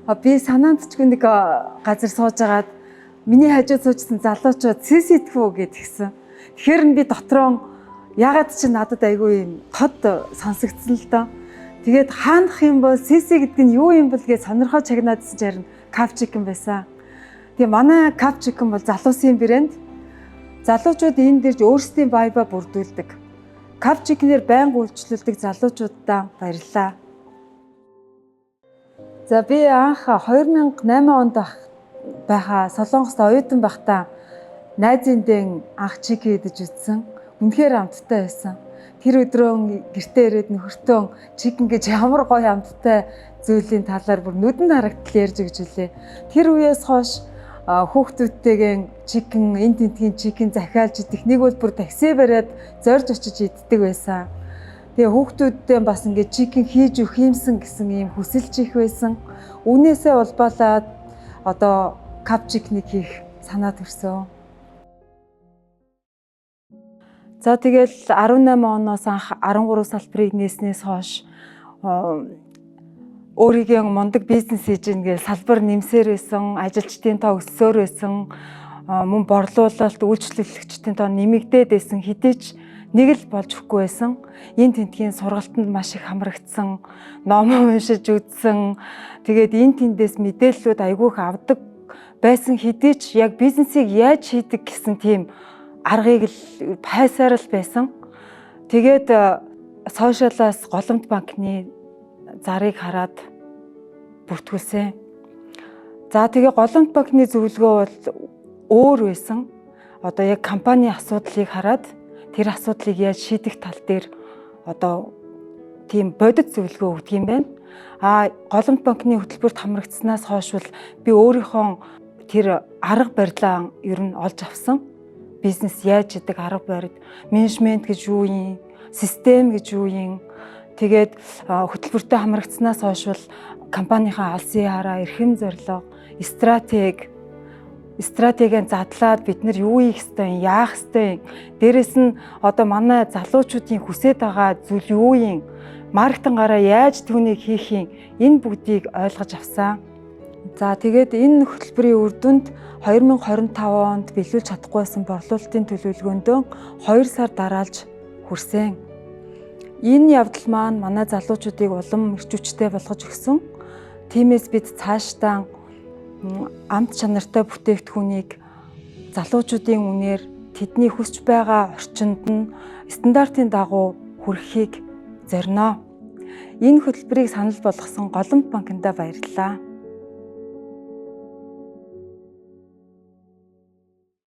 Би санаанд ч нэг газар сууж агаад миний хажууд суужсан залуучууд сэсэдгүү гэдгийгсэн. Тэгэхээр би дотроо ягаад чи надад айгүй юм тод сонсогдсон л доо. Тэгээд хаанах юм бол сэсэ гэдэг нь юу юм бол гэж сонирхоо чагнаадсэн чинь капчикэн байсан. Тэгээ манай капчикэн бол залуусын брэнд. Залуучууд энэ дэрж өөрсдийн вайба бүрдүүлдэг. Капчикнэр байнга үйлчлүүлдэг залуучуудаа баярлалаа. За би анх 2008 онд байхаа Солонгост оюутан байхдаа найзын дэн анх чики идэж үзсэн. Үнэхээр амттай байсан. Тэр өдрөө гэртээ ирээд нөхөртөө чикэн гэж ямар гоё амттай зүйлийн талаар бүр нүдэнд харагдтал ярьж өгч үлээ. Тэр үеэс хойш хүүхдүүдтэйгээ чикэн, энэ тентгийн чикэн захиалж идэх нэг бол бүр такси бариад зорж очиж иддэг байсан. Тэгээ хүүхдүүдтэй бас ингээд чикэн хийж өгөх юмсан гэсэн ийм хүсэлж их байсан. Үүнээсээ улбалаад одоо капчикник хийх санаа төрсөн. За тэгэл 18 оноос анх 13 салбарыг нээснээс хойш өөрийнхөө мундаг бизнес хийж гэнгээ салбар нэмсээр байсан, ажилчдын тоо өссөөр байсан, мөн борлуулалт үйлчлүүлэгчдийн тоо нэмэгдээд байсан хэдий ч нэг л болж өгөхгүй байсан. Энэ тентгийн сургалтанд маш их хамрагдсан, ном уншиж үзсэн. Тэгээд энэ тэндээс мэдээллүүд айгүйх авдаг байсан хэдий ч яг бизнесийг яаж хийдэг гэсэн тийм аргыг л пайсаар л байсан. Тэгээд сошиалаас Голомт банкны зарыг хараад бүртгүүлсэн. За тэгээ Голомт банкны зөвлөгөө бол өөр байсан. Одоо яг компани асуудлыг хараад тэр асуудлыг яаж шийдэх тал дээр одоо тийм бодит зөвлөгөө өгдөг юм байна. Голомт банкны хөтөлбөрт хамрагдсанаас хойш бол би өөрийнхөө тэр арга барилаа ер нь олж авсан. Бизнес яаж хийдэг арга барил, менежмент гэж юу юм, систем гэж юу юм. Тэгээд хөтөлбөртөө хамрагдсанаас хойш бол компанийнхаа алсын хараа, эрхэм зорилго, стратегийн задлаад бид нар юу хийх ёстой, яах ёстой. Дээрэс нь одоо манай залуучуудын хүсэж байгаа зүйл юу юм, маркетингаараа яаж түүнийг хийх юм, энэ бүгдийг ойлгож авсан. За тэгээд энэ хөтөлбөрийн үр дүнд 2025 онд биелүүлж чадахгүй байсан борлуулалтын төлөвлөгөөндөө 2 сар дараалж хүрсэн. Энэ явдал маань манай залуучуудыг улам эрч хүчтэй болгож өгсөн. Тиймээс бид цаашдаа амт чанартай бүтээгдэхүүнийг залуучуудын үнээр тэдний хүсч байгаа орчинд нь стандартын дагуу хүргэхийг зорино. Энэ хөтөлбөрийг санал болгосон Голомт банкнда баярлалаа.